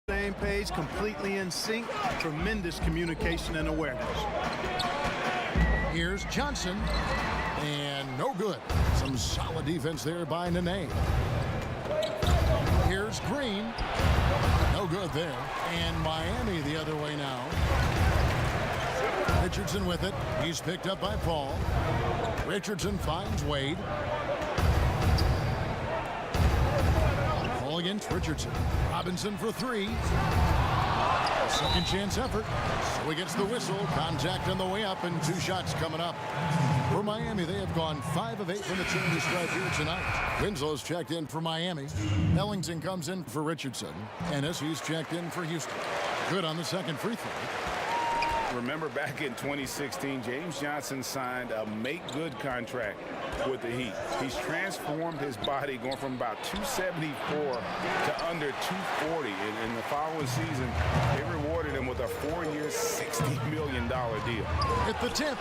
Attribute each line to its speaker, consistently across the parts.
Speaker 1: Same page, completely in sync. Tremendous communication and awareness.
Speaker 2: Here's Johnson. And no good. Some solid defense there by Nene. Here's Green. No good there. And Miami the other way now. Richardson with it. He's picked up by Paul. Richardson finds Wade. Paul against Richardson. Robinson for three. Second chance effort. So he gets the whistle. Contact on the way up and 2 shots coming up. For Miami, they have gone 5 of 8 from the charity stripe here tonight. Winslow's checked in for Miami. Ellington comes in for Richardson. Ennis, he's checked in for Houston. Good on the second free throw.
Speaker 3: Remember back in 2016, James Johnson signed a make-good contract with the Heat. He's transformed his body, going from about 274 to under 240. In the following season, they rewarded him with a 4-year, $60 million deal.
Speaker 2: At the tip.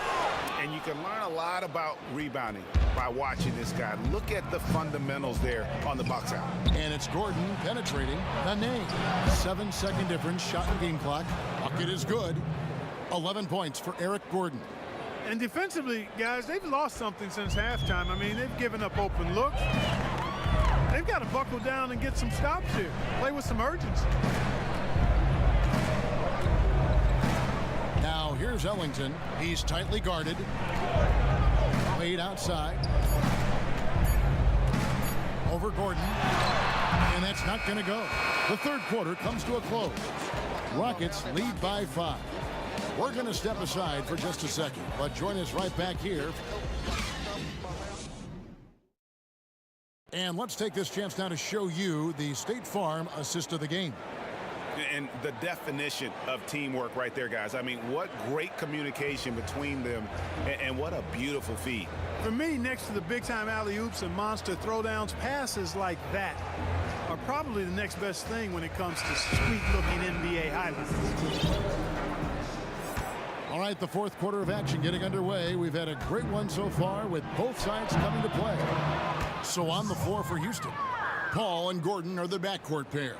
Speaker 3: And you can learn a lot about rebounding by watching this guy. Look at the fundamentals there on the box out.
Speaker 2: And it's Gordon penetrating Nene. 7-second difference, shot and game clock. Bucket is good. 11 points for Eric Gordon.
Speaker 1: And defensively, guys, they've lost something since halftime. I mean, they've given up open looks. They've got to buckle down and get some stops here. Play with some urgency.
Speaker 2: Now here's Ellington. He's tightly guarded. Wade outside. Over Gordon. And that's not going to go. The third quarter comes to a close. Rockets lead by 5. We're going to step aside for just a second, but join us right back here. And let's take this chance now to show you the State Farm assist of the game.
Speaker 3: And the definition of teamwork right there, guys. I mean, what great communication between them, and what a beautiful feed.
Speaker 1: For me, next to the big-time alley-oops and monster throwdowns, passes like that are probably the next best thing when it comes to sweet-looking NBA highlights.
Speaker 2: All right, the fourth quarter of action getting underway. We've had a great one so far with both sides coming to play. So on the floor for Houston, Paul and Gordon are the backcourt pair.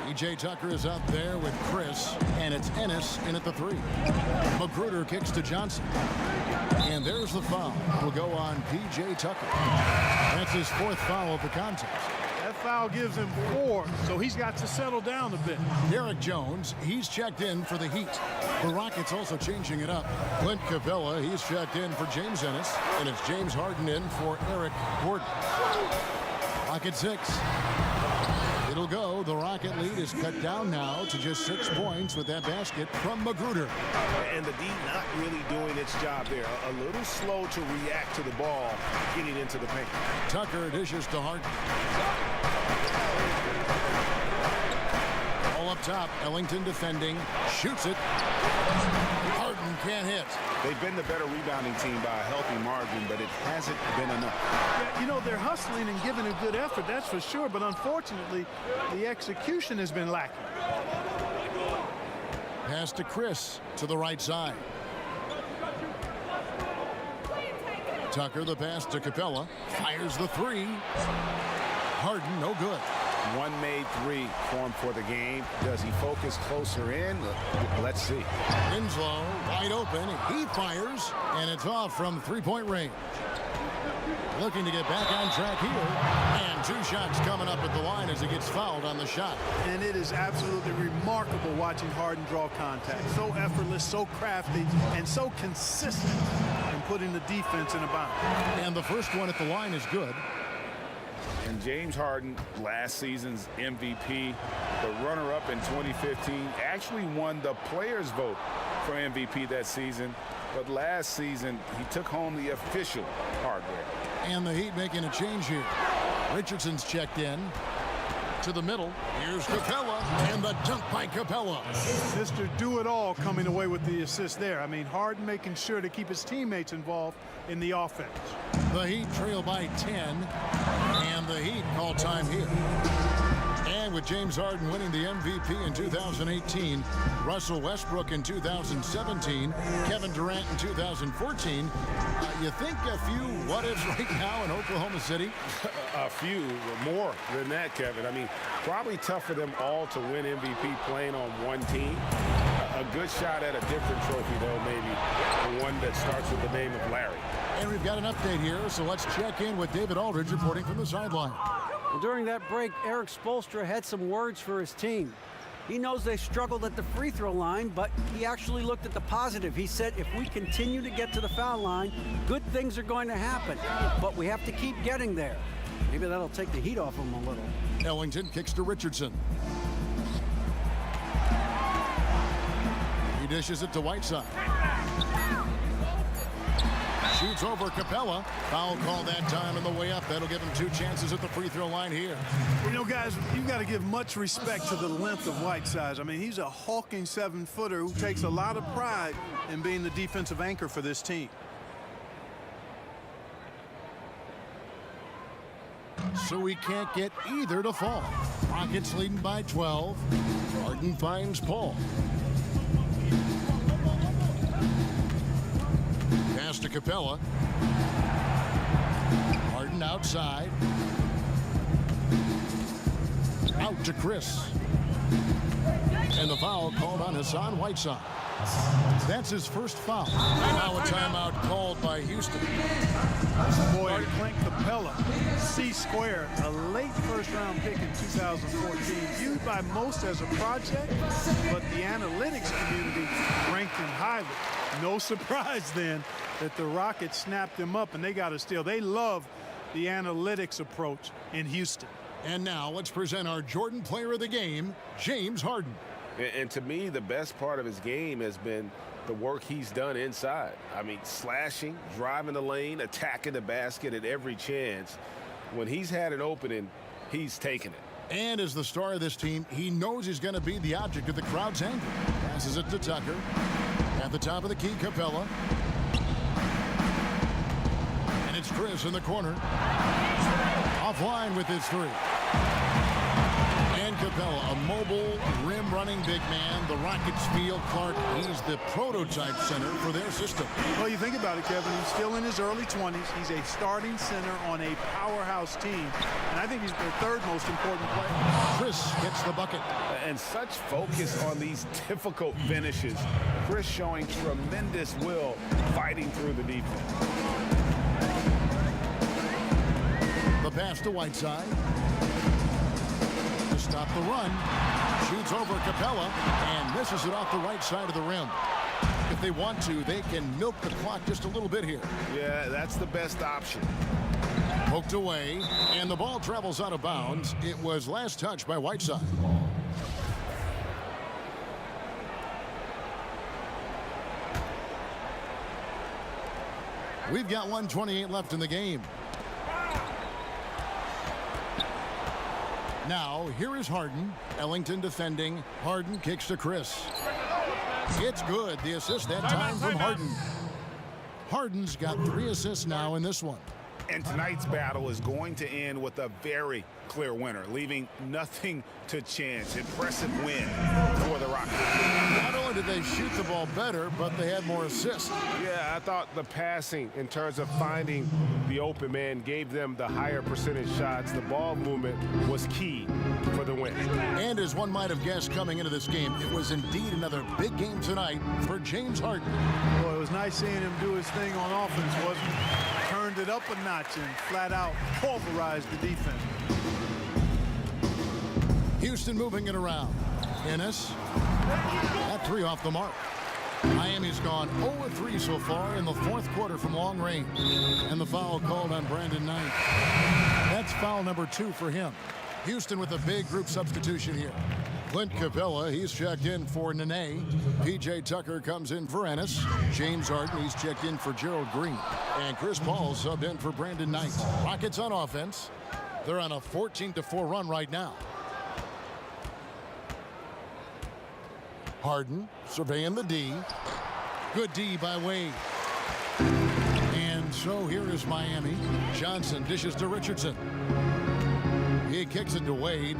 Speaker 2: P.J. Tucker is out there with Chris, and it's Ennis in at the 3. Magruder kicks to Johnson. And there's the foul. Will go on P.J. Tucker. That's his 4th foul of the contest.
Speaker 1: That foul gives him 4, so he's got to settle down a bit.
Speaker 2: Derek Jones, he's checked in for the Heat. The Rockets also changing it up. Clint Capella, he's checked in for James Ennis. And it's James Harden in for Eric Gordon. Rocket 6. It'll go. The Rocket lead is cut down now to just 6 points with that basket from Magruder.
Speaker 3: And the D not really doing its job there. A little slow to react to the ball getting into the paint.
Speaker 2: Tucker dishes to Harden. All up top. Ellington defending. Shoots it. Harden can't hit.
Speaker 3: They've been the better rebounding team by a healthy margin, but it hasn't been enough.
Speaker 1: Yeah, you know, they're hustling and giving a good effort, that's for sure. But unfortunately, the execution has been lacking.
Speaker 2: Pass to Chris to the right side. Tucker, the pass to Capella. Fires the 3. Harden, no good.
Speaker 3: One made 3 for him for the game. Does he focus closer in? Let's see.
Speaker 2: Winslow wide open. He fires, and it's off from 3-point range. Looking to get back on track here. And 2 shots coming up at the line as he gets fouled on the shot.
Speaker 1: And it is absolutely remarkable watching Harden draw contact. So effortless, so crafty, and so consistent in putting the defense in a bound.
Speaker 2: And the first one at the line is good.
Speaker 3: And James Harden, last season's MVP, the runner-up in 2015, actually won the players' vote for MVP that season. But last season, he took home the official hardware.
Speaker 2: And the Heat making a change here. Richardson's checked in to the middle. Here's Capella, and the dunk by Capella.
Speaker 1: Mr. Do-It-All coming away with the assist there. I mean, Harden making sure to keep his teammates involved in the offense.
Speaker 2: The Heat trail by 10, and the Heat call time here. And line with James Harden winning the MVP in 2018, Russell Westbrook in 2017, Kevin Durant in 2014. You think a few what-ifs right now in Oklahoma City?
Speaker 3: A few, more than that, Kevin. I mean, probably tough for them all to win MVP playing on one team. A good shot at a different trophy, though, maybe. The one that starts with the name of Larry.
Speaker 2: And we've got an update here, so let's check in with David Aldridge reporting from the sideline.
Speaker 4: Well, during that break, Eric Spoelstra had some words for his team. He knows they struggled at the free throw line, but he actually looked at the positive. He said, if we continue to get to the foul line, good things are going to happen, but we have to keep getting there. Maybe that'll take the heat off him a little.
Speaker 2: Ellington kicks to Richardson. He dishes it to Whiteside. Shoots over Capella. Foul call that time on the way up. That'll give him 2 chances at the free throw line here.
Speaker 1: You know, guys, you've got to give much respect to the length of Whiteside. I mean, he's a hulking 7-footer who takes a lot of pride in being the defensive anchor for this team.
Speaker 2: So he can't get either to fall. Rockets leading by 12. Harden finds Paul. Pass to Capella. Harden outside. Out to Chris. And the foul called on Hassan Whiteside. That's his first foul. Now a timeout called by Houston.
Speaker 1: Boy, Clint Capella, C-squared, a late first-round pick in 2014, viewed by most as a project, but the analytics community ranked him highly. No surprise then that the Rockets snapped him up and they got a steal. They love the analytics approach in Houston.
Speaker 2: And now let's present our Jordan Player of the Game, James Harden.
Speaker 3: And to me, the best part of his game has been the work he's done inside. I mean, slashing, driving the lane, attacking the basket at every chance. When he's had an opening, he's taken it.
Speaker 2: And as the star of this team, he knows he's going to be the object of the crowd's anger. Passes it to Tucker. At the top of the key, Capella. And it's Chris in the corner. Offline with his 3. And Capella, a mobile, rim-running big man. The Rockets feel Clark. He's the prototype center for their system.
Speaker 1: Well, you think about it, Kevin. He's still in his early 20s. He's a starting center on a powerhouse team. And I think he's the 3rd most important player.
Speaker 2: Chris gets the bucket.
Speaker 3: And such focus on these difficult finishes. Chris showing tremendous will fighting through the defense.
Speaker 2: The pass to Whiteside. To stop the run. Shoots over Capella and misses it off the right side of the rim. If they want to, they can milk the clock just a little bit here.
Speaker 3: Yeah, that's the best option.
Speaker 2: Poked away, and the ball travels out of bounds. It was last touched by Whiteside. We've got 1:28 left in the game. Now, here is Harden. Ellington defending. Harden kicks to Chris. It's good. The assist that time from Harden. Harden's got 3 assists now in this one.
Speaker 3: And tonight's battle is going to end with a very clear winner, leaving nothing to chance. Impressive win for the Rockets.
Speaker 2: Not only did they shoot the ball better, but they had more assists.
Speaker 3: Yeah, I thought the passing in terms of finding the open man gave them the higher percentage shots. The ball movement was key for the win.
Speaker 2: And as one might have guessed coming into this game, it was indeed another big game tonight for James Harden.
Speaker 1: Well, it was nice seeing him do his thing on offense, wasn't it? Turned it up a notch and flat out pulverized the defense.
Speaker 2: Houston moving it around. Ennis. That 3 off the mark. Miami's gone 0-3 so far in the 4th quarter from long range. And the foul called on Brandon Knight. That's foul number 2 for him. Houston with a big group substitution here. Clint Capella, he's checked in for Nene. P.J. Tucker comes in for Ennis. James Harden, he's checked in for Gerald Green. And Chris Paul subbed in for Brandon Knight. Rockets on offense. They're on a 14-4 run right now. Harden surveying the D. Good D by Wade. And so here is Miami. Johnson dishes to Richardson. He kicks it to Wade.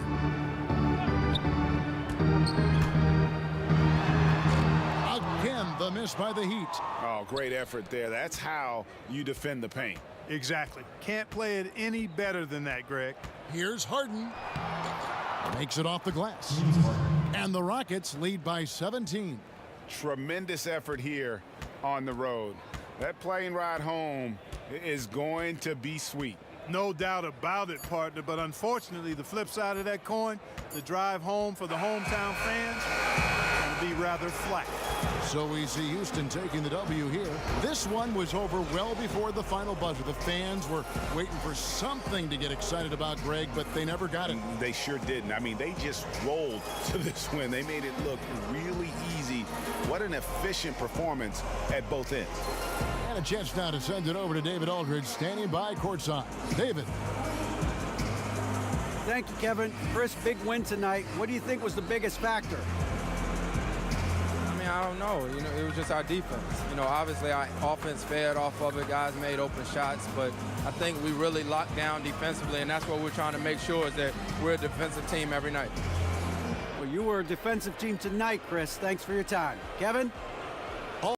Speaker 2: Again, the miss by the Heat.
Speaker 3: Oh, great effort there. That's how you defend the paint.
Speaker 1: Exactly. Can't play it any better than that, Greg.
Speaker 2: Here's Harden. Makes it off the glass. And the Rockets lead by 17.
Speaker 3: Tremendous effort here on the road. That plane ride home is going to be sweet.
Speaker 1: No doubt about it, partner, but unfortunately the flip side of that coin, the drive home for the hometown fans, will be rather flat.
Speaker 2: So we see Houston taking the W here. This one was over well before the final buzzer. The fans were waiting for something to get excited about, Greg, but they never got it.
Speaker 3: They sure didn't. I mean, they just rolled to this win. They made it look really easy. What an efficient performance at both ends.
Speaker 2: And a chance now to send it over to David Aldridge, standing by courtside. David.
Speaker 4: Thank you, Kevin. Chris, big win tonight. What do you think was the biggest factor?
Speaker 5: I don't know. It was just our defense. Obviously our offense fed off of it. Guys made open shots, but I think we really locked down defensively, and that's what we're trying to make sure is that we're a defensive team every night.
Speaker 4: Well, you were a defensive team tonight, Chris. Thanks for your time. Kevin?